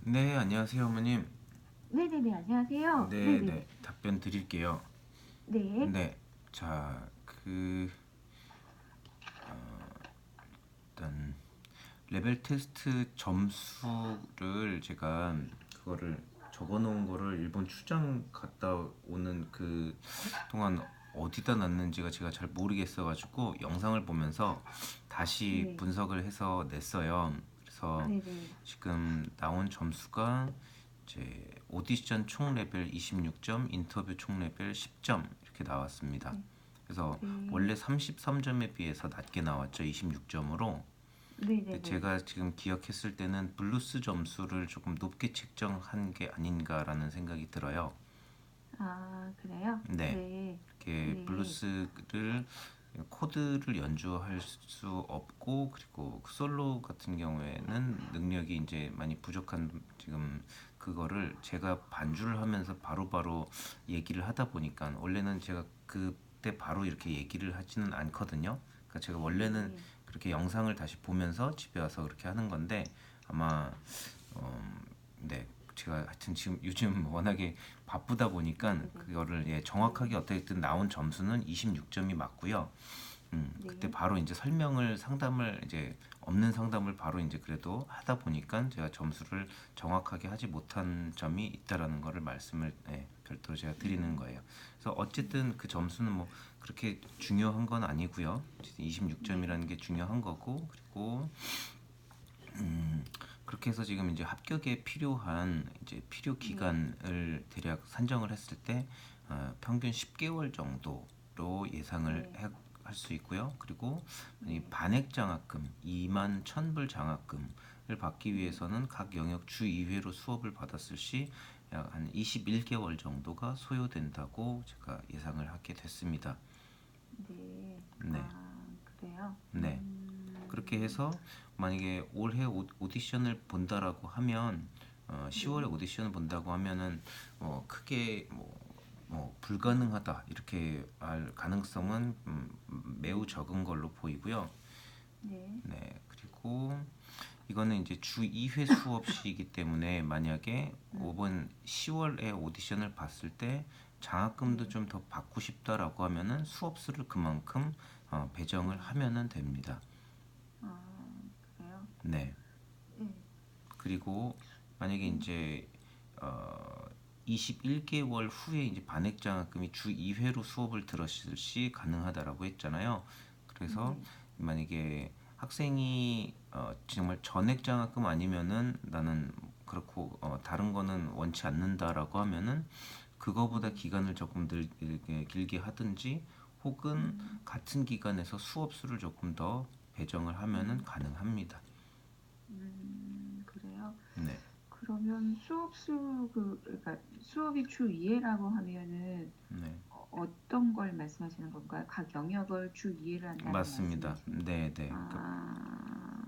네, 안녕하세요, 어머님. 네네네, 안녕하세요. 네네네. 네, 답변 드릴게요. 네. 네, 자, 일단 레벨 테스트 점수를 제가 그거를 적어놓은 거를 일본 출장 갔다 오는 그 동안 어디다 놨는지가 제가 잘 모르겠어가지고 영상을 보면서 다시 네. 분석을 해서 냈어요. 그래서 네네. 지금 나온 점수가 이제 오디션 총 레벨 26점, 인터뷰 총 레벨 10점 이렇게 나왔습니다. 네. 그래서 네. 원래 33점에 비해서 낮게 나왔죠. 26점으로. 네네네. 제가 지금 기억했을 때는 블루스 점수를 조금 높게 책정한 게 아닌가라는 생각이 들어요. 아, 그래요? 네, 네. 이렇게 네. 블루스를 코드를 연주할 수 없고, 그리고 솔로 같은 경우에는 능력이 이제 많이 부족한, 지금 그거를 제가 반주를 하면서 바로바로 얘기를 하다 보니까, 원래는 제가 그때 바로 이렇게 얘기를 하지는 않거든요. 그러니까 제가 원래는 네. 그렇게 영상을 다시 보면서 집에 와서 그렇게 하는 건데, 아마 네, 제가 하여튼 지금 요즘 워낙에 바쁘다 보니까 네네. 그거를, 예, 네. 정확하게 어떻게든 나온 점수는 26점이 맞고요. 그때 네. 바로 이제 상담을 이제 없는 상담을 바로 이제 그래도 하다 보니까 제가 점수를 정확하게 하지 못한 점이 있다라는 거를 말씀을, 예, 별도로 제가 드리는 거예요. 그래서 어쨌든 그 점수는 뭐 그렇게 중요한 건 아니고요. 네. 26점이라는 게 중요한 거고, 그리고 그렇게 해서 지금 이제 합격에 필요한 이제 필요 네. 기간을 대략 산정을 했을 때, 평균 10개월 정도로 예상을 네. 할 수 있고요. 그리고 이 네. 반액 장학금 2만 1,000불 장학금을 받기 네. 위해서는 각 영역 주 2회로 수업을 받았을 시 약 한 21개월 정도가 소요된다고 제가 예상을 하게 됐습니다. 네. 네. 아, 그래요? 네. 그렇게 해서 만약에 올해 오디션을 본다라고 하면, 10월에 네. 오디션을 본다고 하면은 크게 불가능하다 이렇게 할 가능성은 매우 적은 걸로 보이고요. 네. 네, 그리고 이거는 이제 주 2회 수업시이기 때문에 만약에 이번 10월에 오디션을 봤을 때 장학금도 네. 좀 더 받고 싶다라고 하면은 수업 수를 그만큼 배정을 네. 하면은 됩니다. 아, 그래요? 네. 네. 그리고 만약에 음. 이제 21개월 후에 이제 반액 장학금이 주 2회로 수업을 들었을 시 가능하다라고 했잖아요. 그래서 네. 만약에 학생이 정말 전액 장학금 아니면은 나는 그렇고 다른 거는 원치 않는다라고 하면은 그거보다 네. 기간을 조금 길게 하든지, 혹은 같은 기간에서 수업 수를 조금 더 배정을 하면은 음. 가능합니다. 그래요? 네. 그러면 그러니까 수업이 주 2회라고 하면은 네. 어떤 걸 말씀하시는 건가요? 각 영역을 주 2회로 한다는 맞습니다. 말씀이신? 네, 네. 아,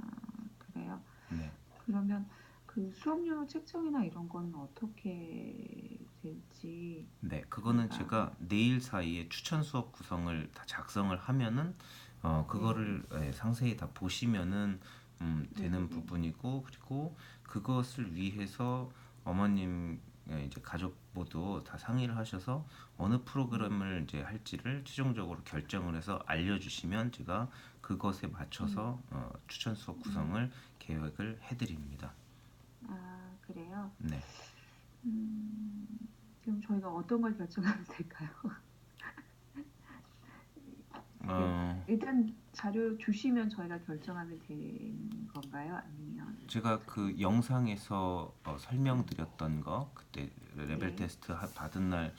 그래요? 네. 그러면 그 수업료 책정이나 이런 거는 어떻게 될지 네, 그거는 저희가 제가 내일 사이에 추천 수업 구성을 다 작성을 하면은 네, 그거를, 예, 상세히 다 보시면은 되는 네네네. 부분이고, 그리고 그것을 위해서 어머님, 이제 가족 모두 다 상의를 하셔서 어느 네. 프로그램을 이제 할지를 최종적으로 결정을 해서 알려주시면 제가 그것에 음, 맞춰서 추천 수업 음, 구성을 계획을 해드립니다. 아, 그래요? 네. 음, 지금 저희가 어떤 걸 결정하면 될까요? 그 어, 일단 자료 주시면 저희가 결정하면 되는 건가요? 아니면 제가 어떻게? 그 영상에서 설명드렸던 거, 그때 레벨 네, 테스트 받은 날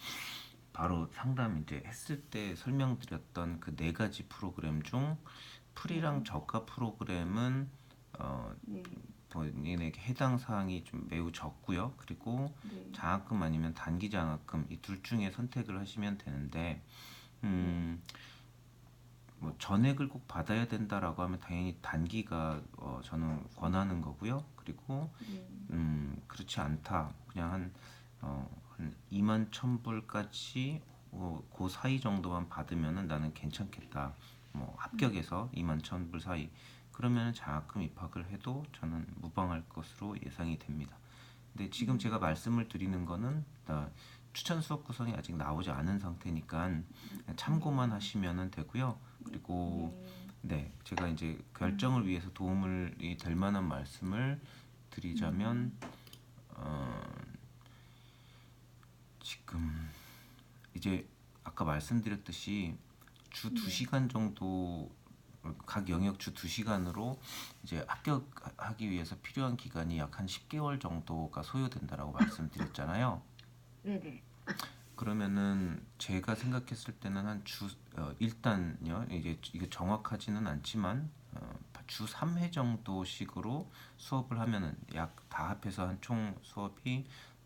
바로 상담 이제 했을 때 설명드렸던 그 네 가지 프로그램 중 프리랑 네, 저가 프로그램은 어, 네, 본인에게 해당 사항이 좀 매우 적고요. 그리고 네, 장학금 아니면 단기 장학금 이 둘 중에 선택을 하시면 되는데, 네, 음, 뭐 전액을 꼭 받아야 된다라고 하면 당연히 단기가 저는 권하는 거고요. 그리고 네, 그렇지 않다. 그냥 한 2만 1,000불까지 그 사이 정도만 받으면은 나는 괜찮겠다. 뭐 합격해서 2만 1,000불 사이. 그러면 장학금 입학을 해도 저는 무방할 것으로 예상이 됩니다. 근데 지금 제가 말씀을 드리는 거는 추천 수업 구성이 아직 나오지 않은 상태니까 참고만 네. 하시면 되고요. 그리고 네. 네, 제가 이제 음. 결정을 위해서 도움이 될 만한 말씀을 드리자면 음. 어, 지금 이제 아까 말씀드렸듯이 주 네. 2시간 정도 각 영역 주 2시간으로 이제 합격하기 위해서 필요한 기간이 약 한 10개월 정도가 소요된다라고 말씀드렸잖아요. 네네. 그러면은 제가 생각했을 때는 일단요, 이게 정확하지는 않지만 주 3회 정도씩으로 수업을 하면은 약 다 합해서 한 총 수업이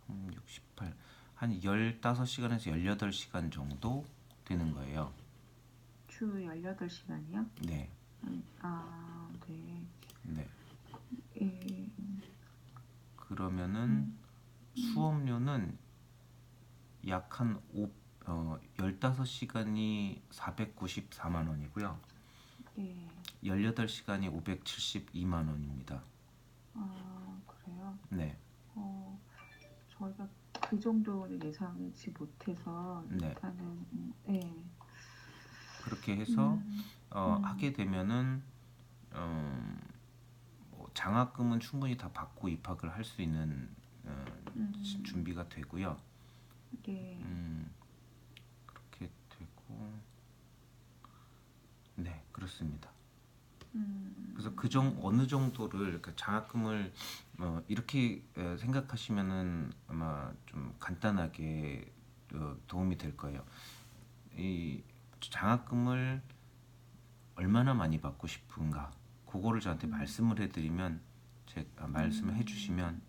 68, 한 15시간에서 18시간 정도 되는 거예요. 주 18시간이요? 네, 네. 네. 예. 그러면은 음. 음. 수업료는 약 한 15시간이 494만 원이고요. 네. 18시간이 572만 원입니다. 그래요? 네, 어, 저희가 그 정도는 예상치 못해서 네. 일단은 네. 그렇게 해서 음. 음. 하게 되면은 어, 뭐 장학금은 충분히 다 받고 입학을 할 수 있는 음. 준비가 되고요. 네. 음, 그렇게 되고, 네, 그렇습니다. 그래서 어느 정도를 그 장학금을 이렇게 생각하시면은 아마 좀 간단하게 도움이 될 거예요. 이 장학금을 얼마나 많이 받고 싶은가, 그거를 저한테 음. 말씀을 해드리면 말씀을 음. 해주시면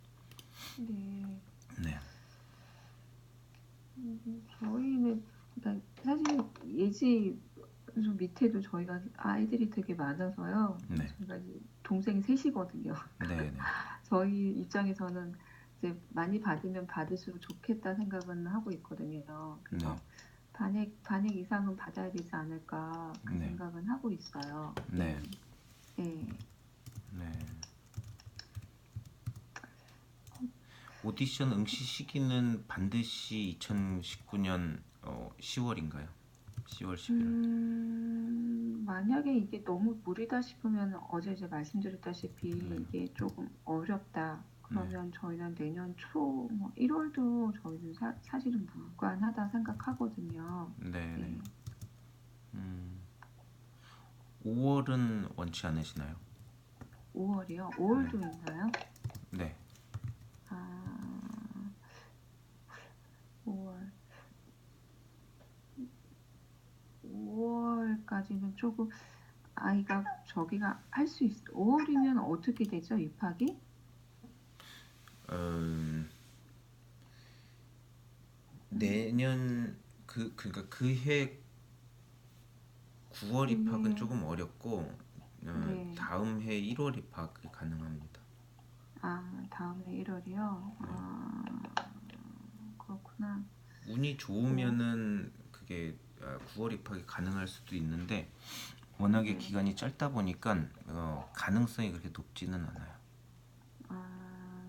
네. 네, 저희는 그러니까 사실 예지 좀 밑에도 저희가 아이들이 되게 많아서요. 네, 저희가 이제 동생이 셋이거든요. 네, 네, 저희 입장에서는 이제 많이 받으면 받을수록 좋겠다 생각은 하고 있거든요. 네, 그래서 반액 이상은 받아야 되지 않을까 그 네, 생각은 하고 있어요. 네, 네. 네. 네. 오디션 응시 시기는 반드시 2019년 10월인가요? 10월, 11월. 만약에 이게 너무 무리다 싶으면 어제 이제 말씀드렸다시피 네, 이게 조금 어렵다. 네, 그러면 저희는 내년 초, 뭐 1월도 저희는 사실은 무관하다 생각하거든요. 네, 네. 네. 5월은 원치 않으시나요? 5월이요? 네, 5월도 있나요? 네. 아, 5월. 5월까지는 조금 아이가 저기가 할 수 있어. 5월이면 어떻게 되죠? 입학이? 음, 내년 그러니까 그해 9월 입학은 그해, 조금 어렵고 네. 다음 해 1월 입학이 가능합니다. 다음에 1월이요? 네. 그렇구나. 운이 오, 좋으면은 그게 9월 입학이 가능할 수도 있는데 워낙에 네. 기간이 짧다 보니까 가능성이 그렇게 높지는 않아요.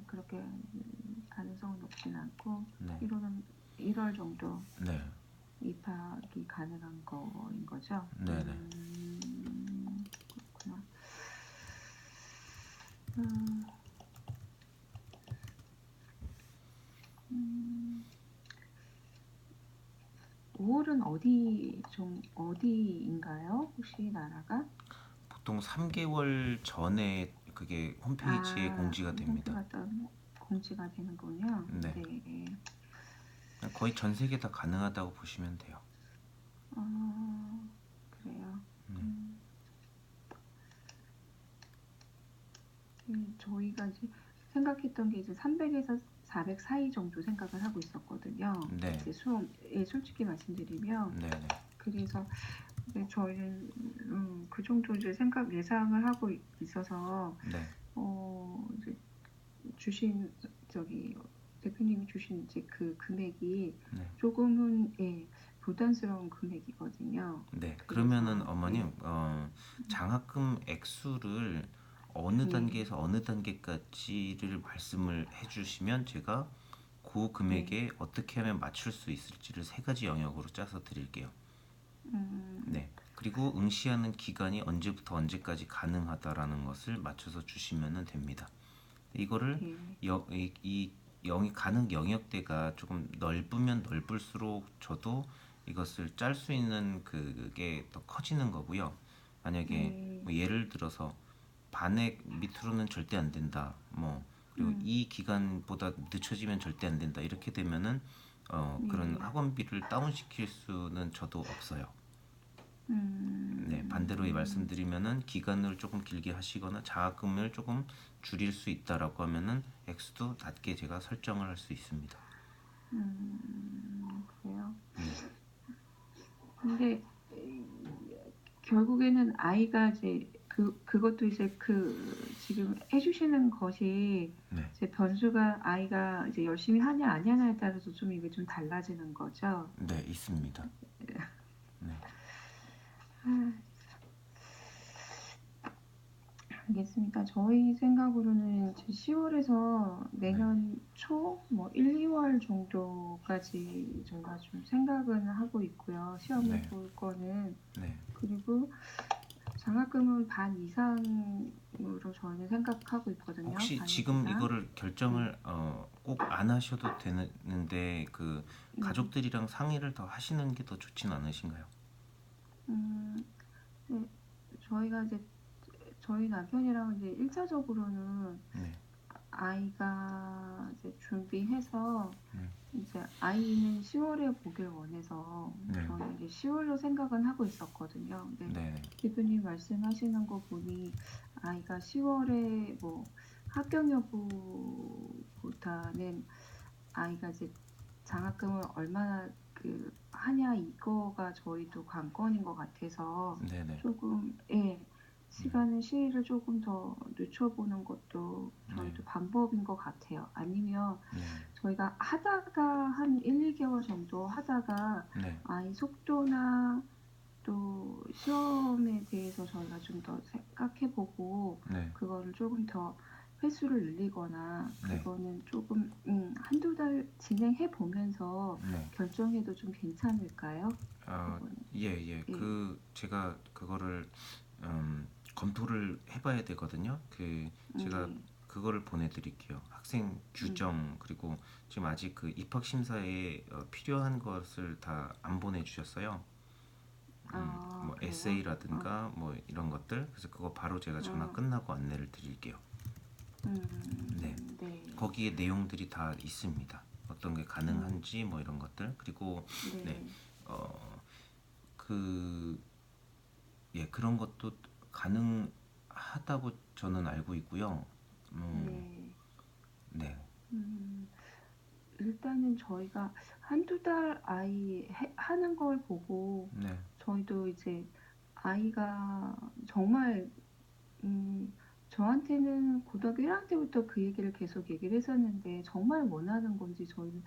그렇게 가능성은 높진 않고 네, 1월 정도 네, 입학이 가능한 거인 거죠? 네, 네. 그렇구나. 음, 음, 5월은 어디인가요? 혹시 나라가? 보통 3개월 전에 그게 홈페이지에 공지가 됩니다. 홈트가 공지가 되는군요. 네, 네. 거의 전 세계 다 가능하다고 보시면 돼요. 그래요. 네, 저희가 이제 생각했던 게 이제 300에서 400 사이 정도 생각을 하고 있었거든요. 네, 이제 수업에 솔직히 말씀드리면 네, 네, 그래서 이제 저희는 그 정도 이제 예상을 하고 있어서 네, 이제 주신 저기 대표님이 주신 이제 그 금액이 네. 조금은 부담스러운 금액이거든요. 네. 그러면은 그래서 어머님 장학금 액수를 어느 네, 단계에서 어느 단계까지를 말씀을 해주시면 제가 그 네, 금액에 어떻게 하면 맞출 수 있을지를 세 가지 영역으로 짜서 드릴게요. 음, 네. 그리고 응시하는 기간이 언제부터 언제까지 가능하다라는 것을 맞춰서 주시면 됩니다. 이거를 네, 이 영이 가능 영역대가 조금 넓으면 넓을수록 저도 이것을 짤 수 있는 그게 더 커지는 거고요. 만약에 네, 뭐 예를 들어서 반액 밑으로는 절대 안 된다. 뭐 그리고 음, 이 기간보다 늦춰지면 절대 안 된다. 이렇게 되면은 그런 네, 학원비를 다운시킬 수는 저도 없어요. 네, 반대로 음, 말씀드리면은 기간을 조금 길게 하시거나 자금을 조금 줄일 수 있다라고 하면은 액수도 낮게 제가 설정을 할 수 있습니다. 그래요. 네, 근데 결국에는 아이가 이제 그것도 이제 지금 해주시는 것이 네, 이제 변수가 아이가 이제 열심히 하냐 안 하냐에 따라서 좀 이게 좀 달라지는 거죠. 네, 있습니다. 네, 알겠습니다. 저희 생각으로는 10월에서 네, 내년 초, 뭐 1, 2월 정도까지 저희가 좀 생각은 하고 있고요. 시험을 네, 볼 거는. 네. 그리고 장학금은 반 이상으로 저희는 생각하고 있거든요. 혹시 반액 지금 이상. 이거를 네, 결정을 꼭 안 하셔도 되는데 그 네. 가족들이랑 상의를 더 하시는 게 더 좋진 않으신가요? 음, 네, 저희가 이제 저희 남편이랑 이제 1차적으로는 네, 아이가 이제 준비해서 네, 이제 아이는 10월에 보길 원해서 네, 저는 이제 10월로 생각은 하고 있었거든요. 근데 네, 네, 대표님 말씀하시는 거 보니 아이가 10월에 뭐 합격 여부보다는 아이가 이제 장학금을 얼마나 하냐 이거가 저희도 관건인 것 같아서 네, 네, 조금 시일을 조금 더 늦춰보는 것도 네, 저희도 방법인 것 같아요. 아니면 네, 저희가 하다가 한 1, 2개월 정도 하다가 네, 아이 속도나 또 시험에 대해서 저희가 좀 더 생각해보고 네, 그거를 조금 더 횟수를 늘리거나 네. 그거는 조금 한두 달 진행해 보면서 네. 결정해도 좀 괜찮을까요? 아, 그거는. 예, 예. 예. 제가 그거를 검토를 해봐야 되거든요. 제가 네. 그거를 보내드릴게요. 학생 음. 규정 그리고 지금 아직 그 입학 심사에 필요한 것을 다 안 보내주셨어요. 아, 뭐 그래요? 에세이라든가 뭐 이런 것들. 그래서 그거 바로 제가 전화 음, 끝나고 안내를 드릴게요. 네. 네. 거기에 내용들이 다 있습니다. 어떤 게 음, 가능한지 뭐 이런 것들. 그리고 네. 네. 어, 그 예, 그런 것도 가능하다고 저는 알고 있고요. 네. 네, 음, 일단은 저희가 한두 달 하는 걸 보고 네, 저희도 이제 아이가 정말 저한테는 고등학교 1학년 때부터 그 얘기를 계속 얘기를 했었는데 정말 원하는 건지 저희는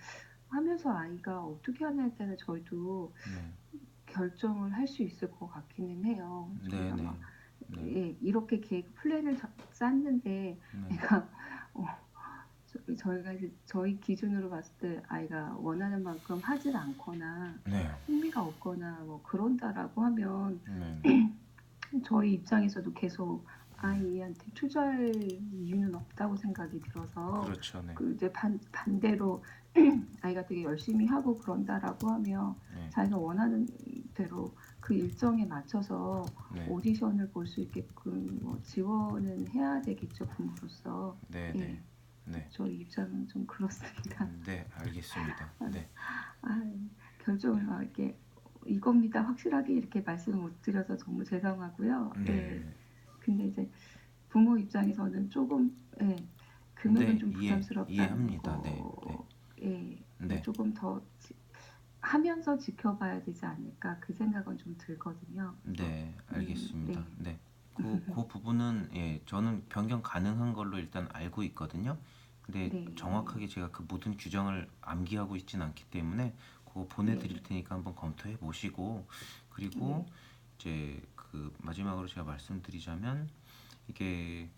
하면서 아이가 어떻게 하냐에 따라 저희도 네, 결정을 할 수 있을 것 같기는 해요. 네, 저희가 네, 막 네, 이렇게 계획 플랜을 짰는데 네, 애가 어, 저희가 이제 저희 기준으로 봤을 때 아이가 원하는 만큼 하질 않거나 네, 흥미가 없거나 뭐 그런다라고 하면 네, 저희 입장에서도 계속 아이한테 투자할 이유는 없다고 생각이 들어서 그렇죠, 네, 그 이제 반대로 아이가 되게 열심히 하고 그런다라고 하면 네, 자기가 원하는 대로 그 일정에 맞춰서 네, 오디션을 볼 수 있게끔 뭐 지원은 해야 되겠죠, 부모로서. 네, 네, 예, 네, 저희 입장은 좀 그렇습니다. 네, 알겠습니다. 네, 아, 결정을 막 이렇게 이겁니다. 확실하게 이렇게 말씀을 못 드려서 정말 죄송하고요. 예. 네, 근데 이제 부모 입장에서는 조금 금액은 네, 좀 부담스럽다는 이해합니다. 네, 네, 거에 네, 조금 더 하면서 지켜봐야 되지 않을까 그 생각은 좀 들거든요. 그래서 네, 알겠습니다. 네, 네, 그 부분은 예, 저는 변경 가능한 걸로 일단 알고 있거든요. 근데 네, 정확하게 제가 그 모든 규정을 암기하고 있진 않기 때문에 그거 네, 보내드릴 테니까 한번 검토해 보시고 그리고 네, 이제 그 마지막으로 제가 말씀드리자면 이게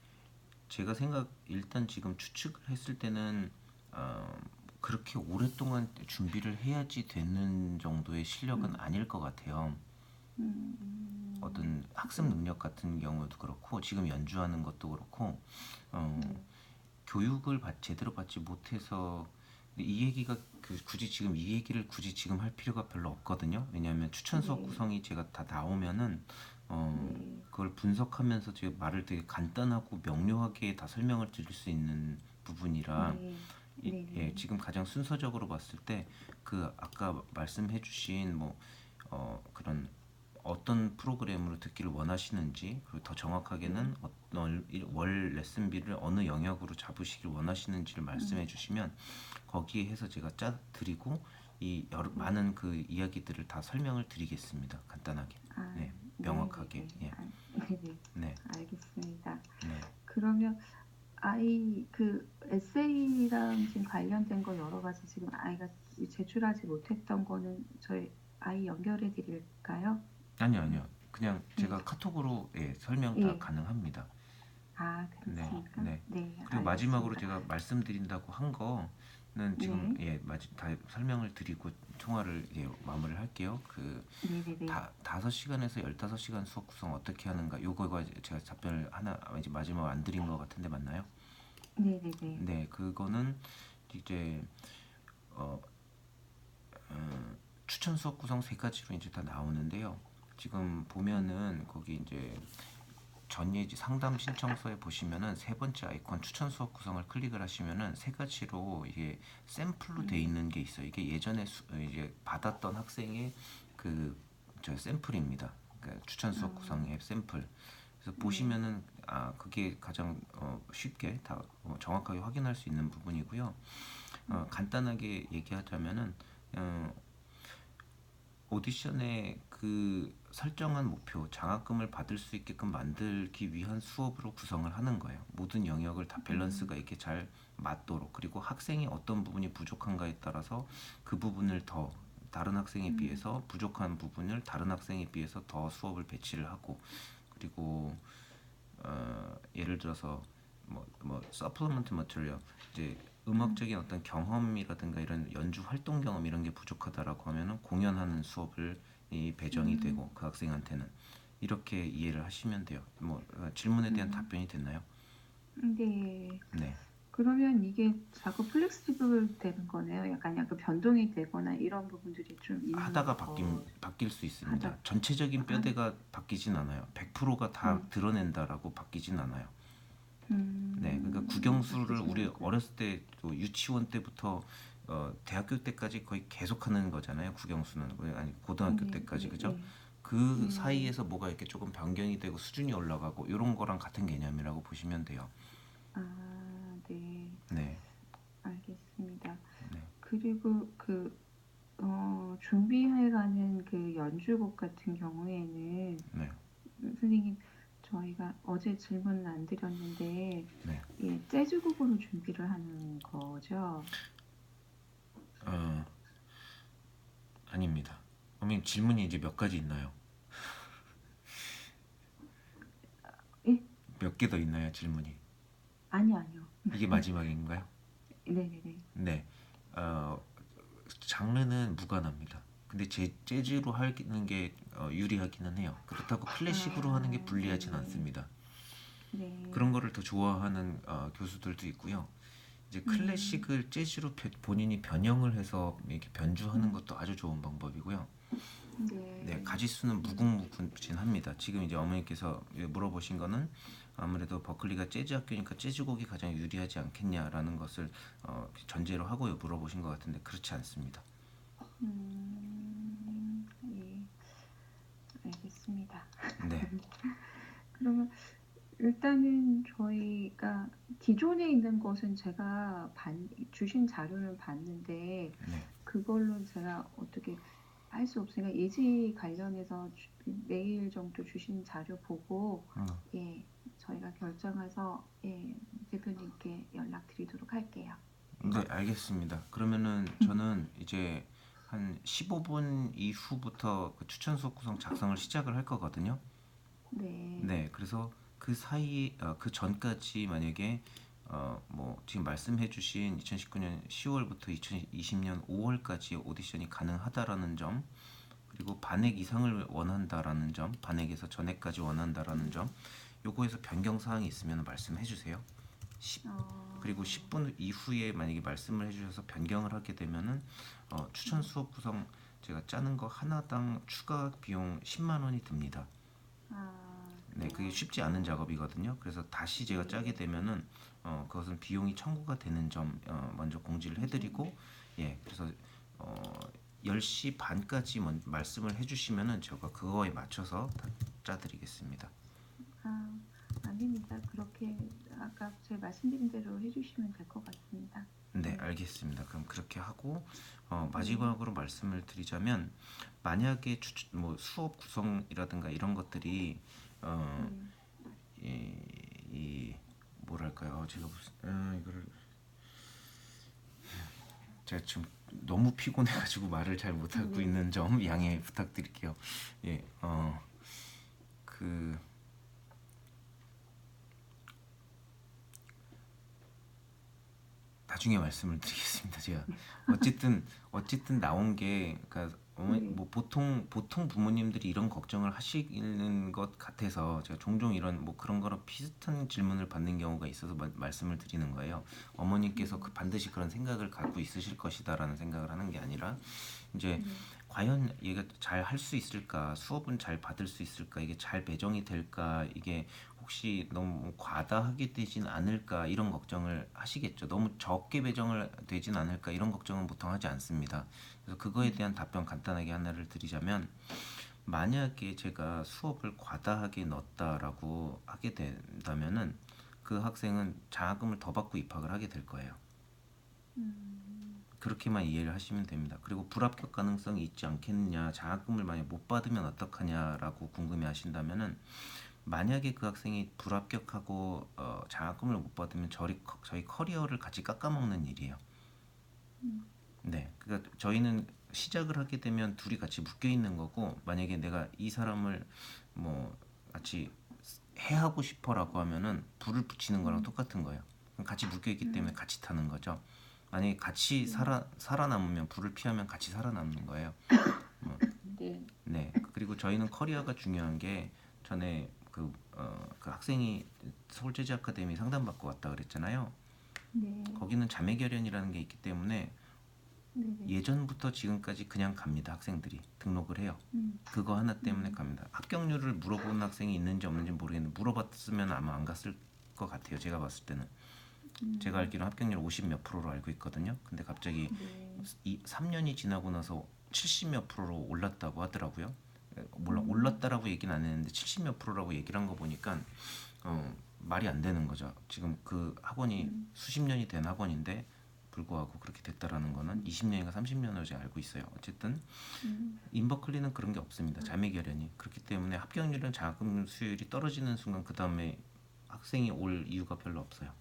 제가 일단 지금 추측을 했을 때는 어, 그렇게 오랫동안 준비를 해야지 되는 정도의 실력은 음, 아닐 것 같아요. 어떤 학습 네, 능력 같은 경우도 그렇고 지금 연주하는 것도 그렇고 어, 네, 교육을 제대로 받지 못해서. 근데 이 얘기가 굳이 지금 이 얘기를 굳이 지금 할 필요가 별로 없거든요. 왜냐하면 추천 수업 네, 구성이 제가 다 나오면은 네, 그걸 분석하면서 제가 말을 되게 간단하고 명료하게 다 설명을 드릴 수 있는 부분이라 네, 예, 네, 지금 가장 순서적으로 봤을 때 그 아까 말씀해주신 뭐 그런 어떤 프로그램으로 듣기를 원하시는지, 그리고 더 네, 정확하게는 어떤 월 레슨비를 어느 영역으로 잡으시길 원하시는지를 말씀해 주시면 거기에 해서 제가 짜 드리고 이 여러 네. 많은 그 이야기들을 다 설명을 드리겠습니다. 간단하게. 아, 네, 네, 네, 명확하게. 네. 예, 아, 네, 네. 네, 알겠습니다. 네. 그러면 아이 그 에세이랑 지금 관련된 거 여러 가지 지금 아이가 제출하지 못했던 거는 저희 아이 연결해 드릴까요? 아니요, 아니요. 그냥 네. 제가 카톡으로 예, 설명 다 예. 가능합니다. 아, 네, 그렇습니까? 네. 네, 그리고 마지막으로 알겠습니다. 제가 말씀드린다고 한 거는 지금 네. 예, 다 설명을 드리고 통화를 예, 마무리를 할게요. 네, 네, 네. 5시간에서 15시간 수업 구성 어떻게 하는가? 요거가 제가 답변을 하나 이제 마지막 안 드린 것 같은데 맞나요? 네, 네, 네. 네, 그거는 이제 어, 추천 수업 구성 세 가지로 이제 다 나오는데요. 지금 보면은 거기 이제 전예지 상담 신청서에 보시면은 세 번째 아이콘 추천 수업 구성을 클릭을 하시면은 세 가지로 이게 샘플로 돼 있는 게 있어요. 이게 예전에 이제 받았던 학생의 그 저 샘플입니다. 그러니까 추천 수업 구성의 샘플. 그래서 네. 보시면은 그게 가장 쉽게 다 정확하게 확인할 수 있는 부분이고요. 간단하게 얘기하자면은 어, 오디션에 그 설정한 목표, 장학금을 받을 수 있게끔 만들기 위한 수업으로 구성을 하는 거예요. 모든 영역을 다 밸런스가 있게 잘 맞도록, 그리고 학생이 어떤 부분이 부족한가에 따라서 그 부분을 더 다른 학생에 비해서 부족한 부분을 다른 학생에 비해서 더 수업을 배치를 하고, 그리고 예를 들어서 서플리먼트 머티리얼, 이제 음악적인 어떤 경험이라든가 이런 연주 활동 경험 이런 게 부족하다라고 하면은 공연하는 수업을 배정이 되고 그 학생한테는 이렇게 이해를 하시면 돼요. 질문에 대한 답변이 됐나요? 네. 네. 그러면 이게 자꾸 플렉시블 되는 거네요. 약간 변동이 되거나 이런 부분들이 좀 있는 하다가 거 바뀔 수 하다 있습니다. 전체적인 하, 뼈대가 바뀌진 않아요. 100%가 다 음, 드러낸다라고 바뀌진 않아요. 네, 그러니까 국영수를 우리 바뀌지는 않고요. 어렸을 때 또 유치원 때부터 대학교 때까지 거의 계속하는 거잖아요. 국영수는 아니 고등학교 네, 때까지 네, 그죠? 네, 그 네, 네. 사이에서 뭐가 이렇게 조금 변경이 되고 수준이 올라가고 이런 거랑 같은 개념이라고 보시면 돼요. 아, 네, 네, 알겠습니다. 네, 그리고 준비해가는 그 연주곡 같은 경우에는 네, 선생님 저희가 어제 질문을 안 드렸는데 네. 예, 재즈곡으로 준비를 하는 거죠? 어, 아닙니다. 어머님 질문이 이제 몇 가지 있나요? 예? 몇 개 더 있나요, 질문이? 아니요. 이게 마지막인가요? 네네네. 네. 어, 장르는 무관합니다. 근데 재즈로 하는 게 유리하기는 해요. 그렇다고 클래식으로 하는 게 아, 불리하진 네. 않습니다. 그런 네. 거를 더 좋아하는 교수들도 있고요. 이제 음, 클래식을 재즈로 본인이 변형을 해서 이렇게 변주하는 음, 것도 아주 좋은 방법이고요. 네, 네. 가지수는 음, 무궁무진합니다. 지금 이제 어머니께서 물어보신 거는 아무래도 버클리가 재즈 학교니까 재즈곡이 가장 유리하지 않겠냐라는 것을 전제로 하고 물어보신 것 같은데 그렇지 않습니다. 예, 알겠습니다. 네, 그러면 일단은 저희가 기존에 있는 것은 제가 주신 자료는 봤는데 네. 그걸로 제가 어떻게 할 수 없으니까 예지 관련해서 내일 정도 주신 자료 보고 예, 저희가 결정해서 예, 대표님께 연락드리도록 할게요. 네, 알겠습니다. 그러면은 저는 이제 한 15분 이후부터 그 추천 수업 구성 작성을 시작을 할 거거든요. 네. 네, 그래서 그 사이 그 전까지 만약에 뭐 지금 말씀해주신 2019년 10월부터 2020년 5월까지 오디션이 가능하다라는 점, 그리고 반액 이상을 원한다라는 점, 반액에서 전액까지 원한다라는 점, 요거에서 변경 사항이 있으면 말씀해 주세요. 그리고 10분 이후에 만약에 말씀을 해주셔서 변경을 하게 되면은 추천 수업 구성 제가 짜는 거 하나당 추가 비용 10만 원이 듭니다. 네, 그게 쉽지 않은 작업이거든요. 그래서 다시 제가 짜게 되면은 그것은 비용이 청구가 되는 점 먼저 공지를 해드리고, 예, 그래서 어, 10시 반까지 말씀을 해주시면은 제가 그거에 맞춰서 다 짜드리겠습니다. 아, 아닙니다. 그렇게 아까 제가 말씀드린 대로 해주시면 될 것 같습니다. 네, 알겠습니다. 그럼 그렇게 하고 마지막으로 말씀을 드리자면, 만약에 뭐 수업 구성이라든가 이런 것들이 이 뭐랄까요? 제가 무슨 이거를 제가 지금 너무 피곤해가지고 말을 잘 못하고 있는 점 양해 부탁드릴게요. 예, 그 나중에 말씀을 드리겠습니다. 제가 어쨌든 나온 게, 그러니까 뭐 보통 부모님들이 이런 걱정을 하시는 것 같아서 제가 종종 이런 뭐 그런 거랑 비슷한 질문을 받는 경우가 있어서 말씀을 드리는 거예요. 어머님께서 반드시 그런 생각을 갖고 있으실 것이다라는 생각을 하는 게 아니라, 이제 과연 얘가 잘 할 수 있을까, 수업은 잘 받을 수 있을까, 이게 잘 배정이 될까, 이게 혹시 너무 과다하게 되진 않을까, 이런 걱정을 하시겠죠. 너무 적게 배정을 되진 않을까, 이런 걱정은 보통 하지 않습니다. 그래서 그거에 대한 답변 간단하게 하나를 드리자면, 만약에 제가 수업을 과다하게 넣었다라고 하게 된다면은 그 학생은 장학금을 더 받고 입학을 하게 될 거예요. 그렇게만 이해를 하시면 됩니다. 그리고 불합격 가능성이 있지 않겠느냐, 장학금을 만약 못 받으면 어떡하냐라고 궁금해 하신다면은, 만약에 그 학생이 불합격하고 장학금을 못 받으면 저희 커리어를 같이 깎아먹는 일이에요. 네, 그러니까 저희는 시작을 하게 되면 둘이 같이 묶여 있는 거고, 만약에 내가 이 사람을 뭐 같이 해하고 싶어라고 하면은 불을 붙이는 거랑 똑같은 거예요. 같이 묶여 있기 때문에 같이 타는 거죠. 만약에 같이 살아남으면, 불을 피하면 같이 살아남는 거예요. 네. 네. 그리고 저희는 커리어가 중요한 게, 전에 그 학생이 서울재즈 아카데미 상담받고 왔다 그랬잖아요. 네. 거기는 자매결연이라는 게 있기 때문에 네네. 예전부터 지금까지 그냥 갑니다. 학생들이 등록을 해요. 그거 하나 때문에 갑니다. 합격률을 물어보는 학생이 있는지 없는지 모르겠는데, 물어봤으면 아마 안 갔을 것 같아요. 제가 봤을 때는. 제가 알기로 합격률 50 몇 프로로 알고 있거든요. 근데 갑자기 3년이 지나고 나서 70 몇 프로로 올랐다고 하더라고요. 물론 올랐다라고 얘기는 안 했는데 70 몇 프로라고 얘기를 한 거 보니까 말이 안 되는 거죠. 지금 그 학원이 수십 년이 된 학원인데 불구하고 그렇게 됐다라는 거는 20년인가 30년으로 제가 알고 있어요. 어쨌든 인버클리는 그런 게 없습니다. 자매결연이. 그렇기 때문에 합격률은 장학금 수요율이 떨어지는 순간 그 다음에 학생이 올 이유가 별로 없어요.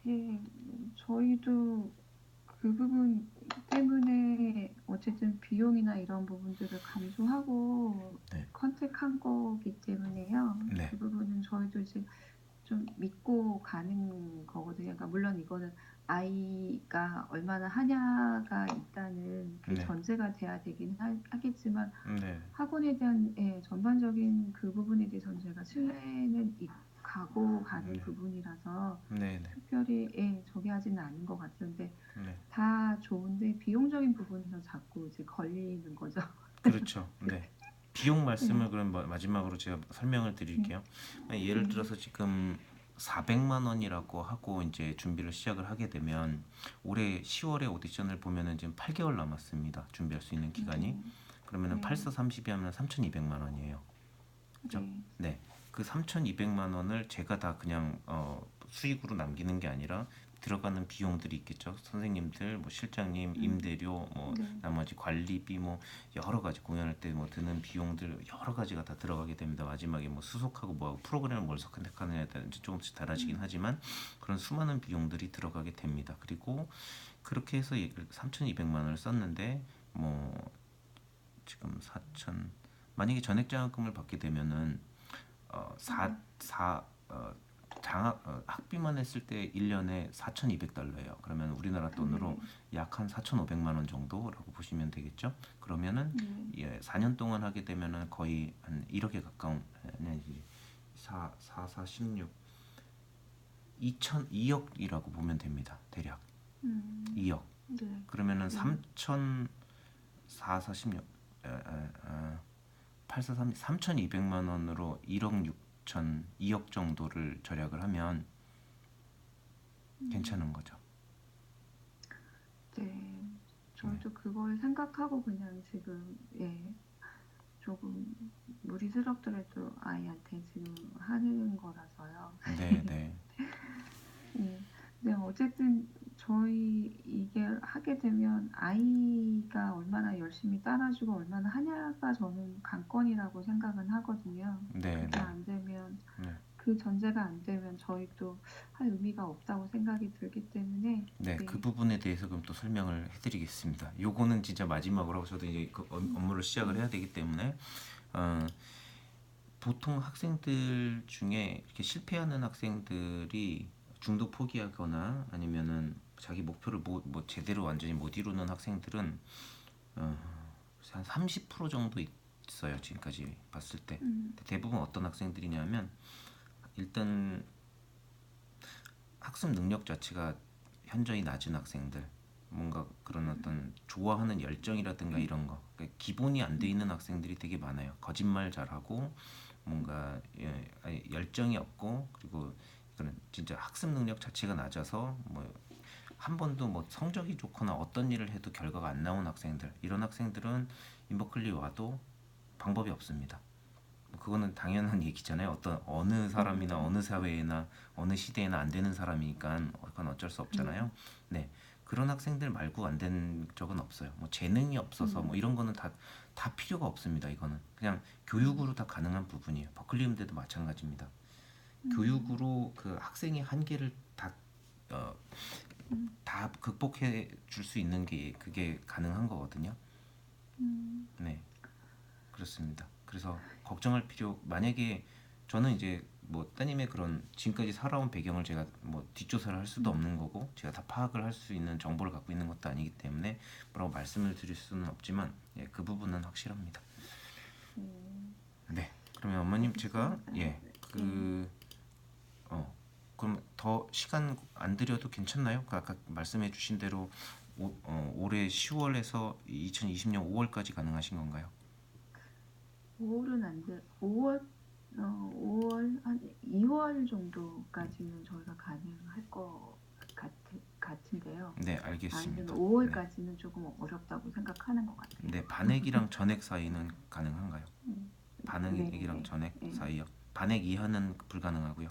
예, 저희도 그 부분 때문에 어쨌든 비용이나 이런 부분들을 감수하고 네. 컨택한 거기 때문에요. 네. 그 부분은 저희도 이제 좀 믿고 가는 거거든요. 그러니까 물론 이거는 아이가 얼마나 하냐가 있다는 그 네. 전제가 돼야 되긴 하겠지만 네. 학원에 대한 전반적인 그 부분에 대해서는 제가 신뢰는 가고 가는 부분이라서 네. 네. 특별히 저기 하지는 않은 것 같은데 네. 다 좋은데 비용적인 부분에서 자꾸 이제 걸리는 거죠. 그렇죠. 네. 비용 말씀을 그럼 마지막으로 제가 설명을 드릴게요. 예를 들어서 지금 400만 원이라고 하고 이제 준비를 시작을 하게 되면, 올해 10월에 오디션을 보면은 지금 8개월 남았습니다. 준비할 수 있는 기간이. 그러면은 8사 30이 하면 3,200만 원이에요. 그렇죠? 네. 그 3,200만 원을 제가 다 그냥 수익으로 남기는 게 아니라 들어가는 비용들이 있겠죠. 선생님들, 뭐 실장님, 임대료, 뭐 나머지 관리비, 뭐 여러 가지, 공연할 때 뭐 드는 비용들 여러 가지가 다 들어가게 됩니다. 마지막에 뭐 수속하고 뭐 프로그램을 뭘 선택하느냐에 따라 이제 조금씩 달라지긴 하지만 그런 수많은 비용들이 들어가게 됩니다. 그리고 그렇게 해서 3,200만 원을 썼는데, 뭐 지금 4천 만약에 전액 장학금을 받게 되면은 어, 4, 4 장학 학비만 했을 때 1년에 4,200달러예요. 그러면 우리나라 돈으로 네. 약 한 4,500만 원 정도라고 보시면 되겠죠. 그러면은 네. 예, 4년 동안 하게 되면은 거의 한 1억에 가까운 아니지 4 16 2억이라고 보면 됩니다. 대략 음. 2억. 네. 그러면은 네. 3천 4 4 16 843 3,200만 원으로 1억 6천 2억 정도를 절약을 하면 괜찮은 거죠. 네. 네. 저도 그걸 생각하고 그냥 지금 조금 무리스럽더라도 아이한테 지금 하는 거라서요. 네, 네. 예. 네, 어쨌든 저희 이게 하게 되면 아이가 얼마나 열심히 따라주고 얼마나 하냐가 저는 관건이라고 생각은 하거든요. 네, 그게 네. 안 되면 네. 그 전제가 안 되면 저희도 할 의미가 없다고 생각이 들기 때문에 네, 그 네. 부분에 대해서 그럼 또 설명을 해드리겠습니다. 요거는 진짜 마지막으로 하고 저도 이제 그 업무를 시작을 해야 되기 때문에 어, 보통 학생들 중에 이렇게 실패하는 학생들이 중도 포기하거나 아니면은 자기 목표를 뭐 제대로 완전히 못 이루는 학생들은 어, 한 30% 정도 있어요. 지금까지 봤을 때. 음. 대부분 어떤 학생들이냐면 일단 학습 능력 자체가 현저히 낮은 학생들, 뭔가 그런 어떤 좋아하는 열정이라든가 이런 거, 그러니까 기본이 안 돼 있는 학생들이 되게 많아요. 거짓말 잘하고 뭔가 아니, 열정이 없고 그리고 이거는 진짜 학습 능력 자체가 낮아서 뭐 한 번도 뭐 성적이 좋거나 어떤 일을 해도 결과가 안 나온 학생들, 이런 학생들은 인버클리 와도 방법이 없습니다. 그거는 당연한 얘기잖아요. 어떤 어느 사람이나 네. 어느 사회에나 어느 시대에나 안 되는 사람이니까 그건 어쩔 수 네. 없잖아요. 네. 그런 학생들 말고 안 된 적은 없어요. 뭐 재능이 없어서 뭐 음. 이런 거는 다 필요가 없습니다. 이거는 그냥 음. 교육으로 다 가능한 부분이에요. 버클리 음대도 마찬가지입니다. 음. 교육으로 그 학생의 한계를 어, 음. 다 극복해 줄 수 있는 게 그게 가능한 거거든요. 음. 네. 그렇습니다. 그래서 걱정할 필요 만약에 저는 이제 뭐 따님의 그런 지금까지 살아온 배경을 제가 뭐 뒷조사를 할 수도 음. 없는 거고 제가 다 파악을 할 수 있는 정보를 갖고 있는 것도 아니기 때문에 뭐라고 말씀을 드릴 수는 없지만 예, 그 부분은 확실합니다. 네. 네. 그러면 어머님 제가 알겠습니다. 예, 예. 그 그럼 더 시간 안 들여도 괜찮나요? 그 아까 말씀해 주신 대로 올해 10월에서 2020년 5월까지 가능하신 건가요? 5월은 안 돼. 5월 한 2월 정도까지는 저희가 가능할 것 같은데요. 네, 아이는 알겠습니다. 네. 5월까지는 조금 어렵다고 생각하는 것 같아요. 네, 반액이랑 전액 사이는 가능한가요? 음. 반액이랑 네네네. 전액 네. 사이요? 반액 이하는 불가능하고요.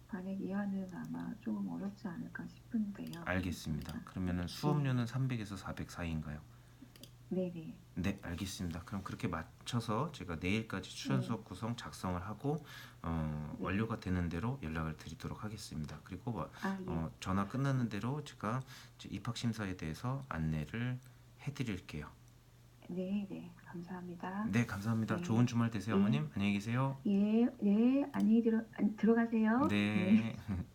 반액 이하는 아마 조금 어렵지 않을까 싶은데요. 알겠습니다. 그러면은 네. 수업료는 300에서 400 사이인가요? 네네. 네, 알겠습니다. 그럼 그렇게 맞춰서 제가 내일까지 추천 네. 수업 구성 작성을 하고 네. 완료가 되는 대로 연락을 드리도록 하겠습니다. 그리고 아, 예. 전화 끝나는 대로 제가 이제 입학 심사에 대해서 안내를 해드릴게요. 네네. 감사합니다. 네, 감사합니다. 좋은 네. 주말 되세요, 예. 어머님. 안녕히 계세요. 예. 네. 안녕히 들어가세요. 네. 네.